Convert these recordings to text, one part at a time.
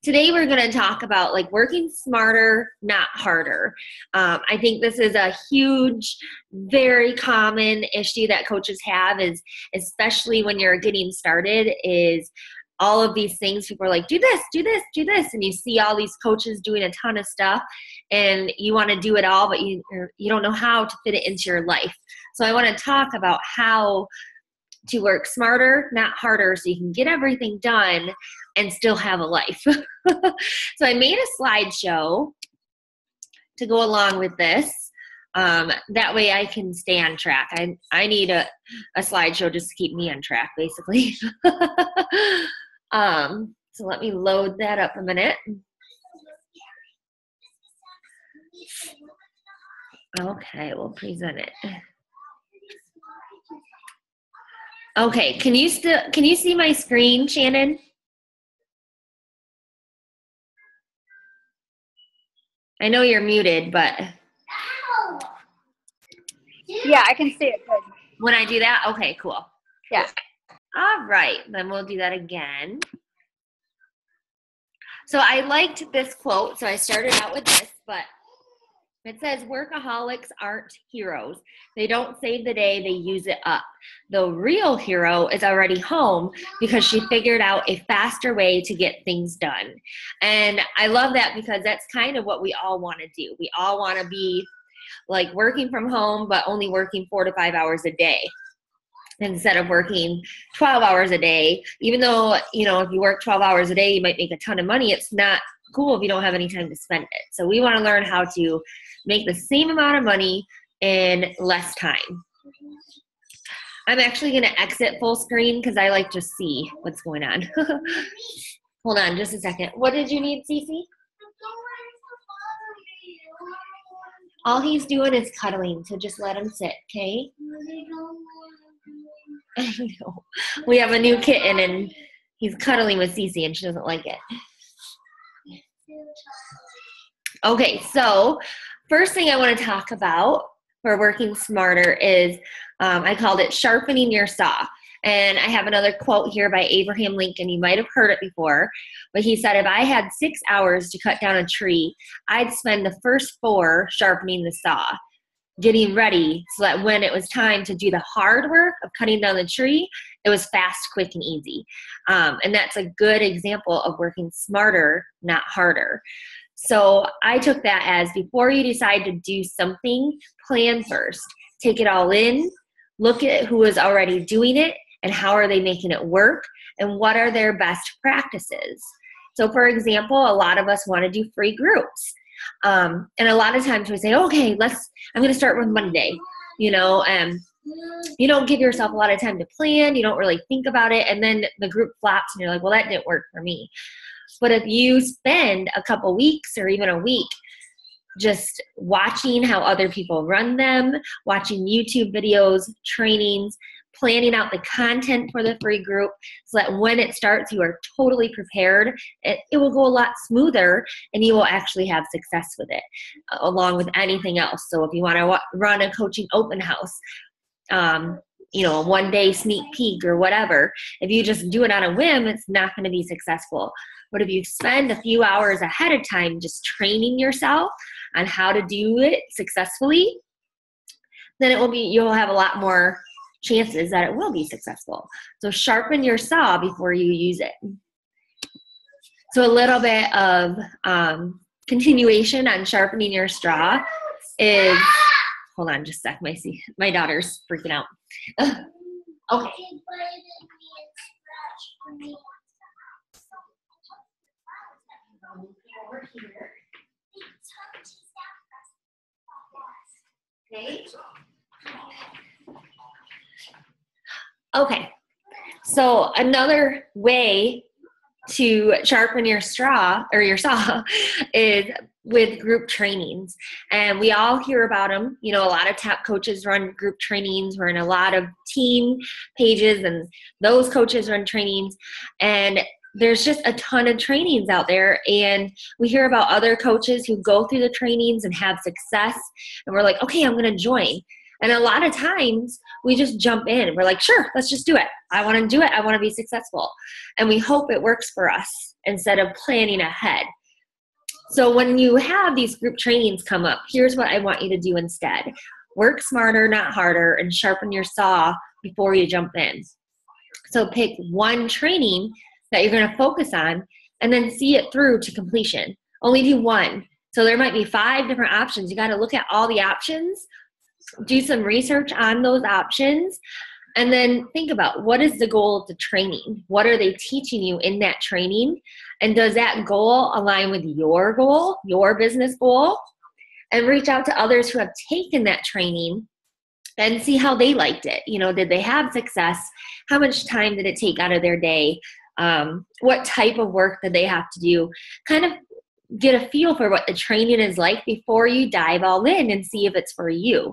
Today we're going to talk about like working smarter, not harder. I think this is a huge, very common issue that coaches have, is especially when you're getting started, is all of these things. People are like, do this, do this, do this. And you see all these coaches doing a ton of stuff and you want to do it all, but you don't know how to fit it into your life. So I want to talk about how to work smarter, not harder, so you can get everything done and still have a life. So I made a slideshow to go along with this. That way I can stay on track. I need a slideshow just to keep me on track, basically. So let me load that up a minute. Okay, we'll present it. Okay, can you see my screen, Shannon? I know you're muted, but yeah, I can see it good. When I do that, okay, cool. Yeah. All right, then we'll do that again. So I liked this quote, so I started out with this, but it says, workaholics aren't heroes. They don't save the day, they use it up. The real hero is already home because she figured out a faster way to get things done. And I love that because that's kind of what we all want to do. We all want to be like working from home, but only working 4 to 5 hours a day instead of working 12 hours a day. Even though, if you work 12 hours a day, you might make a ton of money. It's not cool if you don't have any time to spend it. So we want to learn how to make the same amount of money in less time. I'm actually going to exit full screen because I like to see what's going on. Hold on just a second. What did you need, Cece? All he's doing is cuddling, so just let him sit, okay? I know. We have a new kitten and he's cuddling with Cece and she doesn't like it. Okay, so first thing I want to talk about for working smarter is I called it sharpening your saw. And I have another quote here by Abraham Lincoln. You might have heard it before, but he said, if I had 6 hours to cut down a tree, I'd spend the first 4 sharpening the saw, getting ready so that when it was time to do the hard work of cutting down the tree, it was fast, quick, and easy. And that's a good example of working smarter, not harder. So I took that as, before you decide to do something, plan first. Take it all in, look at who is already doing it and how are they making it work and what are their best practices. So for example, a lot of us want to do free groups. And a lot of times we say, okay, I'm going to start with Monday, you don't give yourself a lot of time to plan. You don't really think about it. And then the group flops and you're like, well, that didn't work for me. But if you spend a couple weeks or even a week just watching how other people run them, watching YouTube videos, trainings, planning out the content for the free group so that when it starts, you are totally prepared, it will go a lot smoother and you will actually have success with it, along with anything else. So if you want to run a coaching open house, a one-day sneak peek or whatever, if you just do it on a whim, it's not going to be successful. But if you spend a few hours ahead of time just training yourself on how to do it successfully, then you'll have a lot more chances that it will be successful. So sharpen your saw before you use it. So a little bit of continuation on sharpening your straw is, hold on just a sec, my daughter's freaking out. Okay. Over here. Okay, so another way to sharpen your straw or your saw is with group trainings. And we all hear about them. A lot of top coaches run group trainings. We're in a lot of team pages and those coaches run trainings. And there's just a ton of trainings out there. And we hear about other coaches who go through the trainings and have success. And we're like, okay, I'm going to join. And a lot of times we just jump in. We're like, sure, let's just do it. I want to do it. I want to be successful. And we hope it works for us. instead of planning ahead. So when you have these group trainings come up, here's what I want you to do instead. Work smarter, not harder, and sharpen your saw before you jump in. So pick one training that you're going to focus on and then see it through to completion. Only do one. So there might be 5 different options. You got to look at all the options, do some research on those options, and then think about what is the goal of the training? What are they teaching you in that training? And does that goal align with your goal, your business goal? And reach out to others who have taken that training and see how they liked it. You know, did they have success? How much time did it take out of their day? What type of work did they have to do? Kind of get a feel for what the training is like before you dive all in and see if it's for you.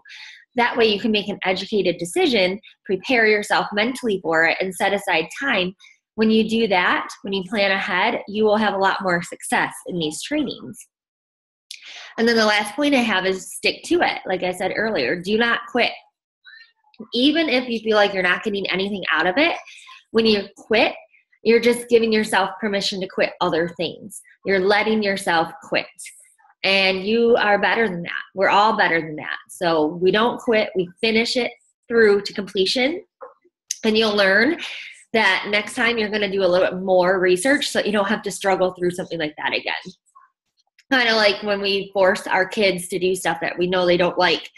That way you can make an educated decision, prepare yourself mentally for it, and set aside time. When you do that, when you plan ahead, you will have a lot more success in these trainings. And then the last point I have is stick to it. Like I said earlier, do not quit. Even if you feel like you're not getting anything out of it, when you quit, you're just giving yourself permission to quit other things. You're letting yourself quit. And you are better than that. We're all better than that. So we don't quit. We finish it through to completion. And you'll learn that next time you're going to do a little bit more research so that you don't have to struggle through something like that again. Kind of like when we force our kids to do stuff that we know they don't like.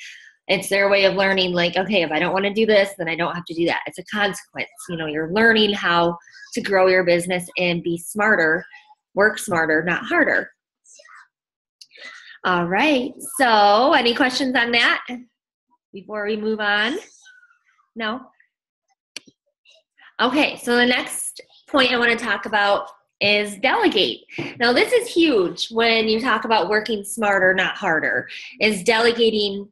It's their way of learning, like, okay, if I don't want to do this, then I don't have to do that. It's a consequence. You know, you're learning how to grow your business and be smarter, work smarter, not harder. All right. So any questions on that before we move on? No? Okay. So the next point I want to talk about is delegate. Now this is huge when you talk about working smarter, not harder, is delegating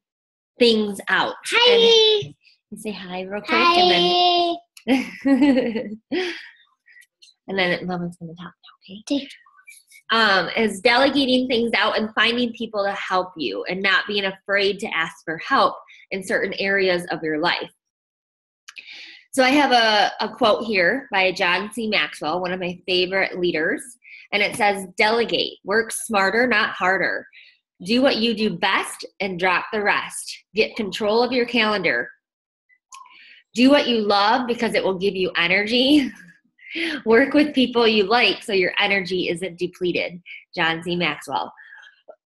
things out. Hi. And say hi real quick. Hi. And then Logan's going to talk now, okay? Is delegating things out and finding people to help you and not being afraid to ask for help in certain areas of your life. So I have a quote here by John C. Maxwell, one of my favorite leaders, and it says, delegate, work smarter, not harder. Do what you do best and drop the rest. Get control of your calendar. Do what you love because it will give you energy. Work with people you like so your energy isn't depleted. John C. Maxwell.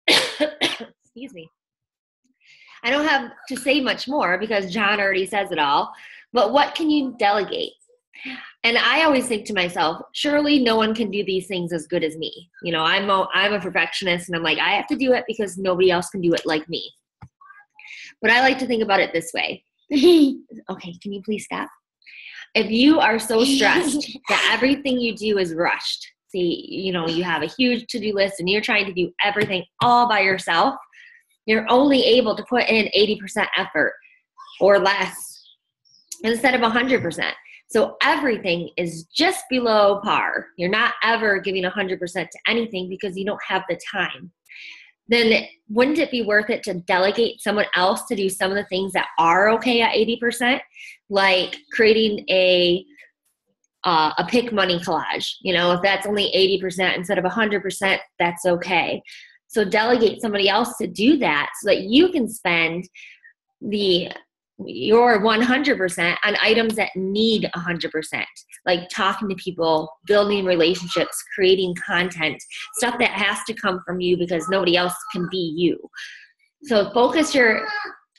Excuse me. I don't have to say much more because John already says it all. But what can you delegate? And I always think to myself, surely no one can do these things as good as me. You know, I'm a perfectionist, and I'm like, I have to do it because nobody else can do it like me. But I like to think about it this way. Okay, can you please stop? If you are so stressed that everything you do is rushed, see, you know, you have a huge to-do list and you're trying to do everything all by yourself, you're only able to put in 80% effort or less instead of 100%. So everything is just below par. You're not ever giving 100% to anything because you don't have the time. Then wouldn't it be worth it to delegate someone else to do some of the things that are okay at 80%, like creating a pick money collage? You know, if that's only 80% instead of 100%, that's okay. So delegate somebody else to do that so that you can spend your 100% on items that need 100%, like talking to people, building relationships, creating content, stuff that has to come from you because nobody else can be you. So focus your,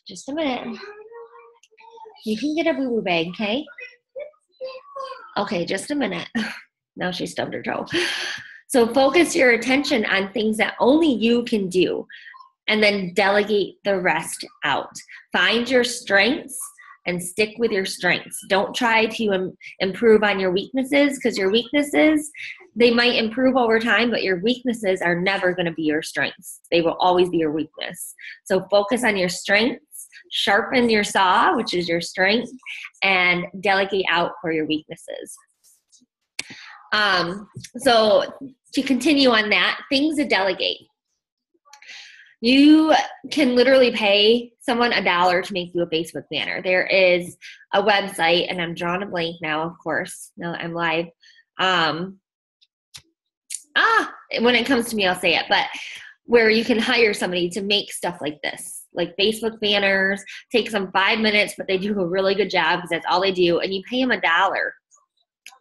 just a minute. You can get a boo-boo bag, okay? Okay, just a minute. Now she stubbed her toe. So focus your attention on things that only you can do, and then delegate the rest out. Find your strengths and stick with your strengths. Don't try to improve on your weaknesses, because your weaknesses, they might improve over time, but your weaknesses are never going to be your strengths. They will always be your weakness. So focus on your strengths, sharpen your saw, which is your strength, and delegate out for your weaknesses. So to continue on that, things to delegate. You can literally pay someone $1 to make you a Facebook banner. There is a website, and I'm drawing a blank now, of course, now that I'm live. when it comes to me, I'll say it, but where you can hire somebody to make stuff like this, like Facebook banners, takes them 5 minutes, but they do a really good job because that's all they do, and you pay them $1.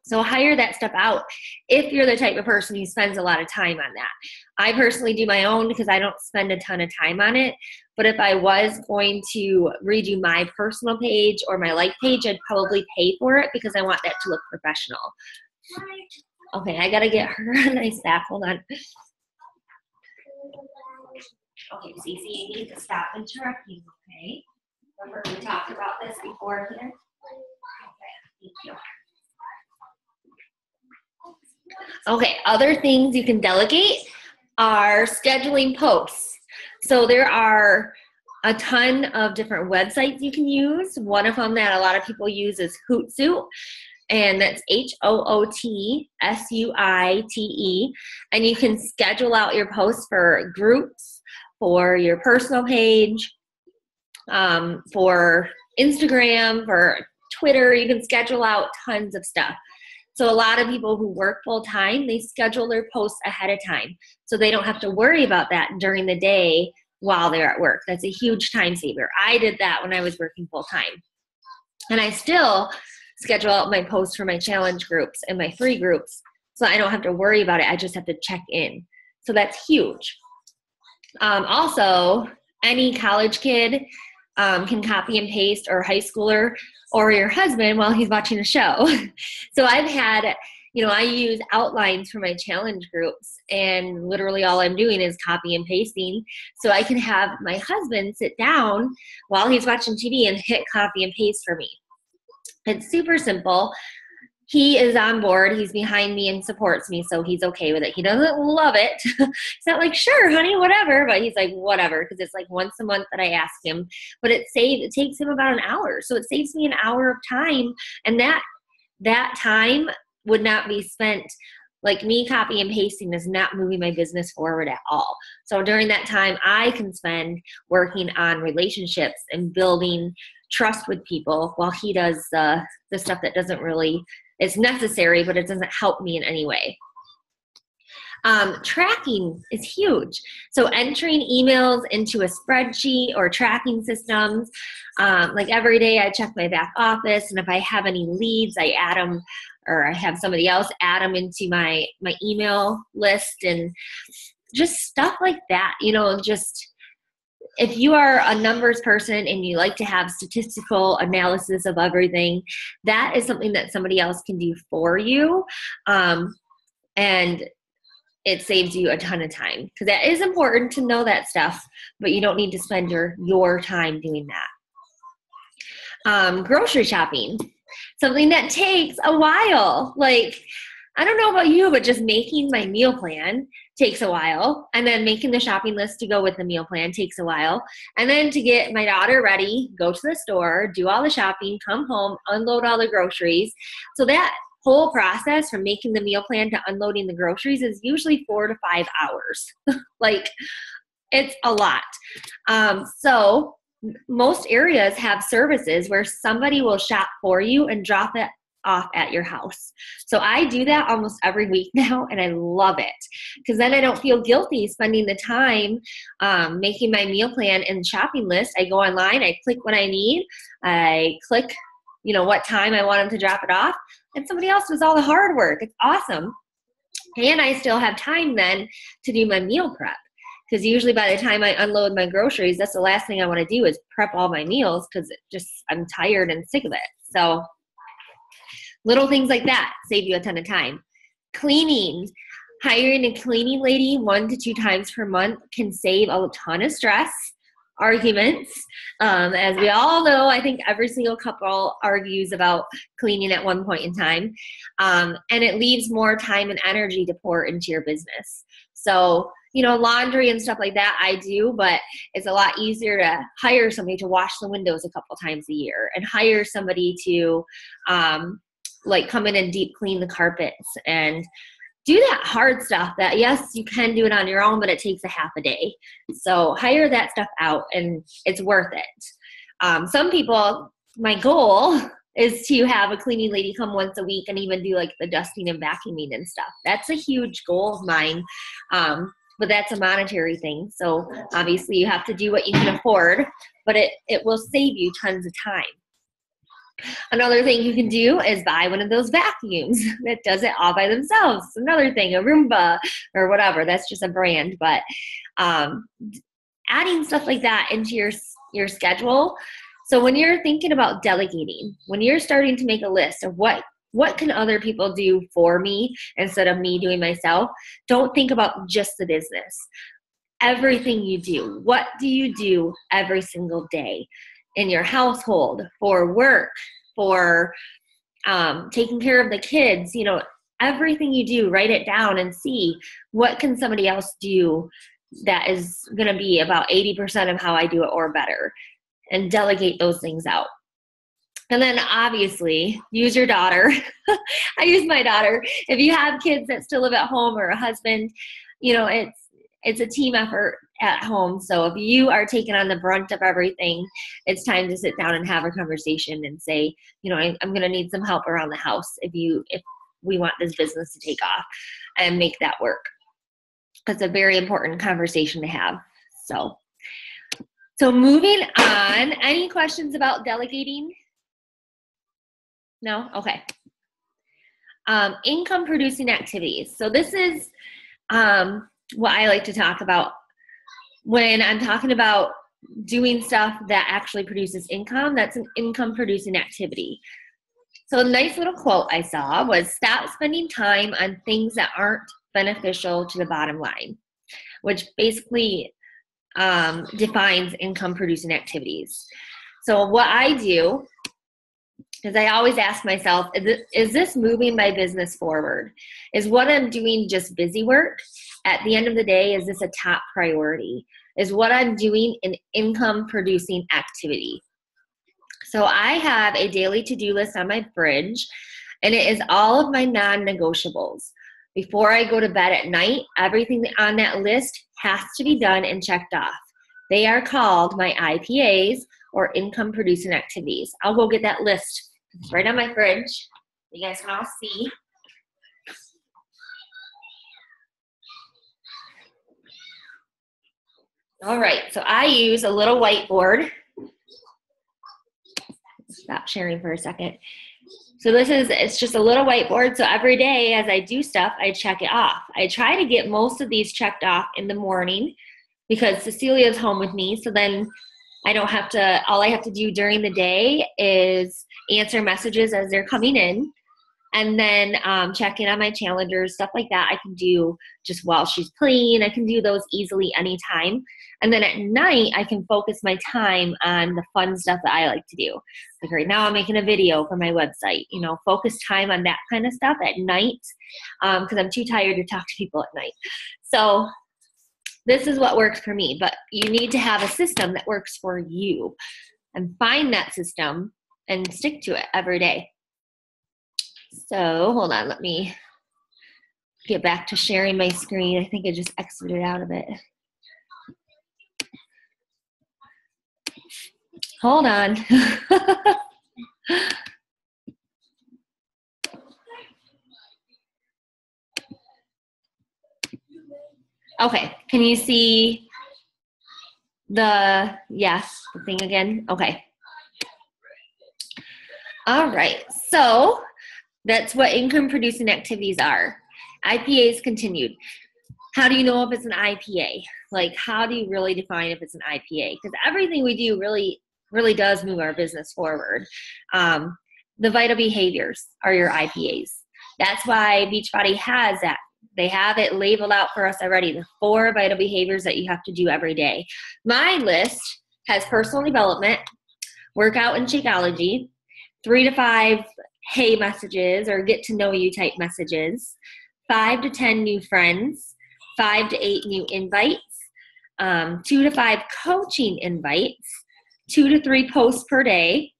So hire that stuff out if you're the type of person who spends a lot of time on that. I personally do my own because I don't spend a ton of time on it. But if I was going to redo my personal page or my like page, I'd probably pay for it because I want that to look professional. Okay, I got to get her a nice back. Hold on. Okay, Cece, you need to stop interrupting, okay? Remember we talked about this before here? Okay, thank you. Okay, other things you can delegate are scheduling posts. So there are a ton of different websites you can use. One of them that a lot of people use is Hootsuite, and that's HOOTSUITE. And you can schedule out your posts for groups, for your personal page, for Instagram, for Twitter. You can schedule out tons of stuff. So a lot of people who work full time, they schedule their posts ahead of time. So they don't have to worry about that during the day while they're at work. That's a huge time saver. I did that when I was working full time. And I still schedule out my posts for my challenge groups and my free groups. So I don't have to worry about it. I just have to check in. So that's huge. Also, any college kid can copy and paste, or high schooler, or your husband while he's watching a show. So I've had, I use outlines for my challenge groups, and literally all I'm doing is copy and pasting. So I can have my husband sit down while he's watching TV and hit copy and paste for me. It's super simple. He is on board. He's behind me and supports me, so he's okay with it. He doesn't love it. He's not like, sure, honey, whatever. But he's like, whatever, because it's like once a month that I ask him. But it takes him about an hour. So it saves me an hour of time. And that time would not be spent, like me copy and pasting is not moving my business forward at all. So during that time, I can spend working on relationships and building trust with people while he does the stuff that doesn't really, it's necessary, but it doesn't help me in any way. Tracking is huge. So entering emails into a spreadsheet or tracking systems. Like every day I check my back office, and if I have any leads, I add them, or I have somebody else add them into my email list, and just stuff like that. Just if you are a numbers person and you like to have statistical analysis of everything, that is something that somebody else can do for you. And it saves you a ton of time, because that is important to know that stuff, but you don't need to spend your time doing that. Grocery shopping, something that takes a while. Like, I don't know about you, but just making my meal plan takes a while. And then making the shopping list to go with the meal plan takes a while. And then to get my daughter ready, go to the store, do all the shopping, come home, unload all the groceries. So that whole process from making the meal plan to unloading the groceries is usually 4 to 5 hours. Like, it's a lot. So most areas have services where somebody will shop for you and drop it off at your house. So I do that almost every week now, and I love it, because then I don't feel guilty spending the time making my meal plan and shopping list. I go online, I click what I need, I click what time I want them to drop it off, and somebody else does all the hard work. It's awesome. And I still have time then to do my meal prep, because usually by the time I unload my groceries, that's the last thing I want to do is prep all my meals, because I'm tired and sick of it. So little things like that save you a ton of time. Cleaning. Hiring a cleaning lady 1 to 2 times per month can save a ton of stress, arguments. As we all know, I think every single couple argues about cleaning at one point in time. And it leaves more time and energy to pour into your business. So, laundry and stuff like that I do, but it's a lot easier to hire somebody to wash the windows a couple times a year, and hire somebody to come in and deep clean the carpets and do that hard stuff that, yes, you can do it on your own, but it takes a half a day. So hire that stuff out, and it's worth it. Some people, my goal is to have a cleaning lady come once a week and even do like the dusting and vacuuming and stuff. That's a huge goal of mine. But that's a monetary thing. So obviously you have to do what you can afford, but it will save you tons of time. Another thing you can do is buy one of those vacuums that does it all by themselves. Another thing, a Roomba or whatever. That's just a brand. But adding stuff like that into your schedule. So when you're thinking about delegating, when you're starting to make a list of what can other people do for me instead of me doing myself, don't think about just the business. Everything you do, what do you do every single day in your household, for work, for taking care of the kids, everything you do, write it down and see what can somebody else do that is going to be about 80% of how I do it or better, and delegate those things out. And then obviously use your daughter. I use my daughter. If you have kids that still live at home or a husband, it's a team effort at home. So if you are taking on the brunt of everything, it's time to sit down and have a conversation and say, I'm going to need some help around the house if we want this business to take off, and make that work. That's a very important conversation to have. So moving on, any questions about delegating? No? Okay. Income producing activities. So this is what I like to talk about when I'm talking about doing stuff that actually produces income. That's an income producing activity. So a nice little quote I saw was, stop spending time on things that aren't beneficial to the bottom line, which basically defines income producing activities. So what I do is I always ask myself, is this moving my business forward? Is what I'm doing just busy work? At the end of the day, is this a top priority? Is what I'm doing an income producing activity? So I have a daily to-do list on my fridge, and it is all of my non-negotiables. Before I go to bed at night, everything on that list has to be done and checked off. They are called my IPAs, or income producing activities. I'll go get that list. It's right on my fridge. You guys can all see. All right, so I use a little whiteboard. Stop sharing for a second. So it's just a little whiteboard. So every day as I do stuff, I check it off. I try to get most of these checked off in the morning because Cecilia's home with me. So then all I have to do during the day is answer messages as they're coming in, and then check in on my calendars, stuff like that. I can do just while she's playing. I can do those easily anytime. And then at night, I can focus my time on the fun stuff that I like to do. Like right now, I'm making a video for my website. Focus time on that kind of stuff at night because I'm too tired to talk to people at night. So this is what works for me, but you need to have a system that works for you, and find that system and stick to it every day. So hold on, let me get back to sharing my screen. I think I just exited out of it. Hold on. Okay, can you see the thing again? Okay. All right, so that's what income producing activities are. IPAs continued. How do you know if it's an IPA? Like, how do you really define if it's an IPA? Because everything we do really does move our business forward. The vital behaviors are your IPAs. That's why Beachbody has that. They have it labeled out for us already, the 4 vital behaviors that you have to do every day. My list has personal development, workout and Shakeology, 3 to 5 hey messages or get to know you type messages, 5 to 10 new friends, 5 to 8 new invites, 2 to 5 coaching invites, 2 to 3 posts per day,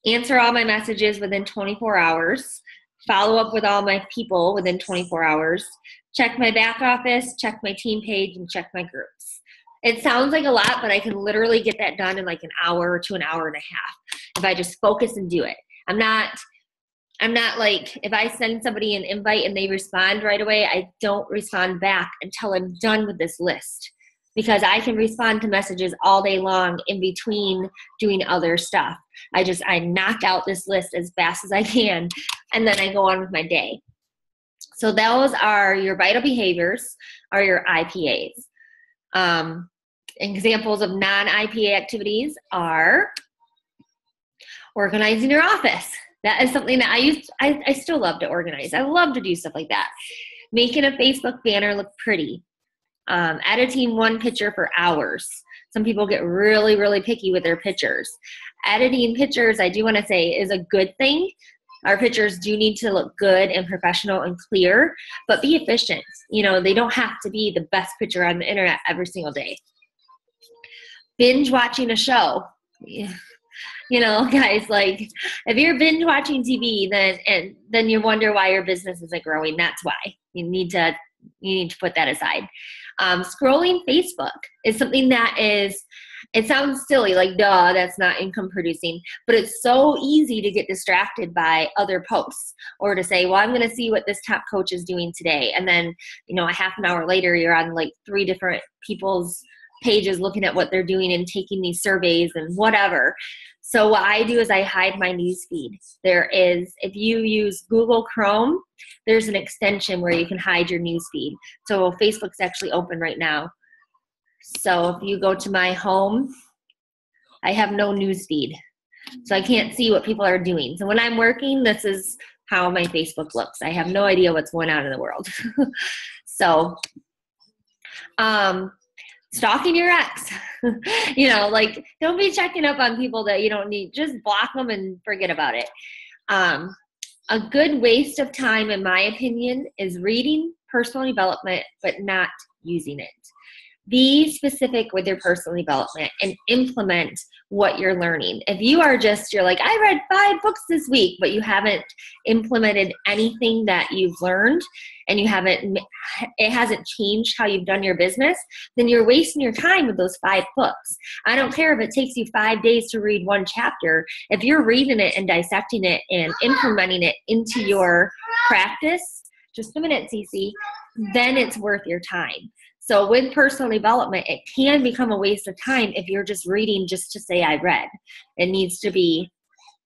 answer all my messages within 24 hours, follow up with all my people within 24 hours, check my back office, check my team page, and check my groups. It sounds like a lot, but I can literally get that done in like an hour to an hour and a half if I just focus and do it. I'm not like, if I send somebody an invite and they respond right away, I don't respond back until I'm done with this list, because I can respond to messages all day long in between doing other stuff. I knock out this list as fast as I can, and then I go on with my day. So those are your vital behaviors, are your IPAs. Examples of non-IPA activities are organizing your office. That is something that I still love to organize. I love to do stuff like that. Making a Facebook banner look pretty. Editing one picture for hours. Some people get really, really picky with their pictures. Editing pictures, I do want to say, is a good thing. Our pictures do need to look good and professional and clear, but be efficient. They don't have to be the best picture on the internet every single day. Binge watching a show. Guys, like, if you're binge watching TV, then you wonder why your business isn't growing. That's why you need to put that aside. Scrolling Facebook is something that it sounds silly, like, duh, that's not income producing, but it's so easy to get distracted by other posts, or to say, well, I'm going to see what this top coach is doing today. And then, a half an hour later, you're on like 3 different people's pages looking at what they're doing and taking these surveys and whatever. So what I do is I hide my newsfeed. If you use Google Chrome, there's an extension where you can hide your newsfeed. So Facebook's actually open right now. So if you go to my home, I have no newsfeed. So I can't see what people are doing. So when I'm working, this is how my Facebook looks. I have no idea what's going on in the world. So, stalking your ex, don't be checking up on people that you don't need. Just block them and forget about it. A good waste of time, in my opinion, is reading personal development, but not using it. Be specific with your personal development and implement what you're learning. If you're like, I read 5 books this week, but you haven't implemented anything that you've learned, and it hasn't changed how you've done your business, then you're wasting your time with those 5 books. I don't care if it takes you 5 days to read 1 chapter. If you're reading it and dissecting it and implementing it into your practice, just a minute, Cece, then it's worth your time. So with personal development, it can become a waste of time if you're just reading just to say I read. It needs to be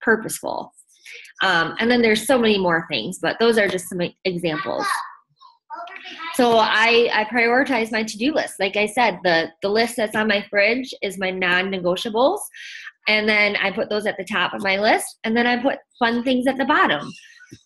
purposeful. And then there's so many more things, but those are just some examples. So I prioritize my to-do list. Like I said, the list that's on my fridge is my non-negotiables. And then I put those at the top of my list. And then I put fun things at the bottom.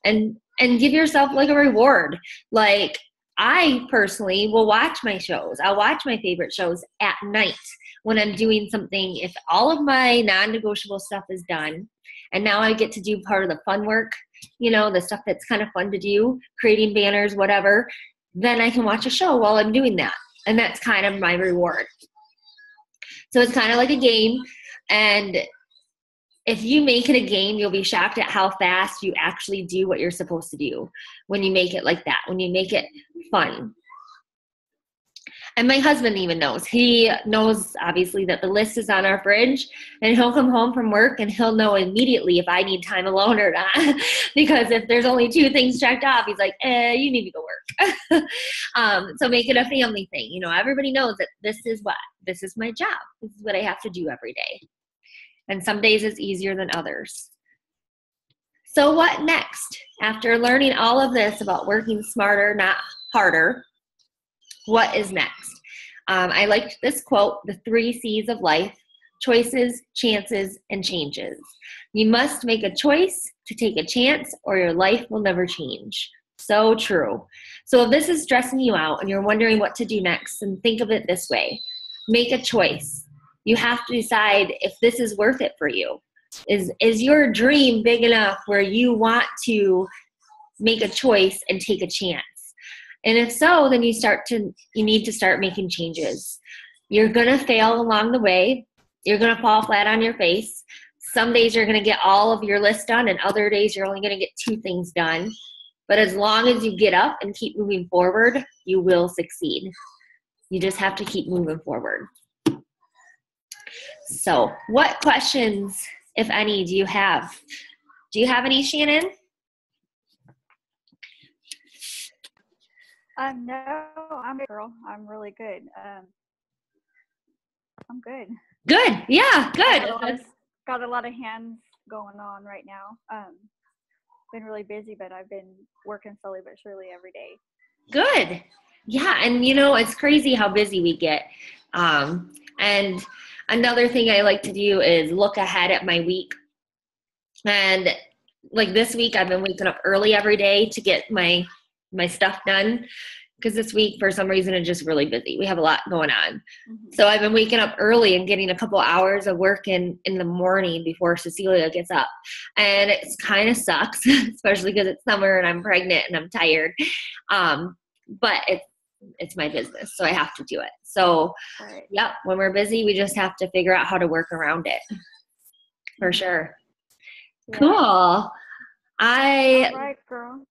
And give yourself like a reward. Like, I personally will watch my shows. I'll watch my favorite shows at night when I'm doing something. If all of my non-negotiable stuff is done, and now I get to do part of the fun work, the stuff that's kind of fun to do, creating banners, whatever, then I can watch a show while I'm doing that. And that's kind of my reward. So it's kind of like a game. And if you make it a game, you'll be shocked at how fast you actually do what you're supposed to do when you make it like that, when you make it fun. And my husband even knows. He knows, obviously, that the list is on our fridge, and he'll come home from work and he'll know immediately if I need time alone or not. Because if there's only 2 things checked off, he's like, you need to go work. So make it a family thing. Everybody knows that this is my job. This is what I have to do every day. And some days it's easier than others. So what next? After learning all of this about working smarter, not harder, what is next? I liked this quote, the 3 C's of life: choices, chances, and changes. You must make a choice to take a chance, or your life will never change. So true. So if this is stressing you out and you're wondering what to do next, then think of it this way. Make a choice. You have to decide if this is worth it for you. Is your dream big enough where you want to make a choice and take a chance? And if so, then you need to start making changes. You're going to fail along the way. You're going to fall flat on your face. Some days you're going to get all of your list done, and other days you're only going to get 2 things done. But as long as you get up and keep moving forward, you will succeed. You just have to keep moving forward. So what questions, if any, do you have? Do you have any, Shannon? No, I'm a girl. I'm really good. I'm good. Good. Yeah, good. Got a lot of hands going on right now. Been really busy, but I've been working slowly but surely every day. Good. Yeah, and it's crazy how busy we get. And another thing I like to do is look ahead at my week. And like this week, I've been waking up early every day to get my stuff done. Because this week, for some reason, it's just really busy. We have a lot going on. Mm-hmm. So I've been waking up early and getting a couple hours of work in the morning before Cecilia gets up. And it kind of sucks, especially because it's summer and I'm pregnant and I'm tired. But it's my business, so I have to do it. So, Yep, when we're busy, we just have to figure out how to work around it. For sure. Yeah. Cool. All right, girl.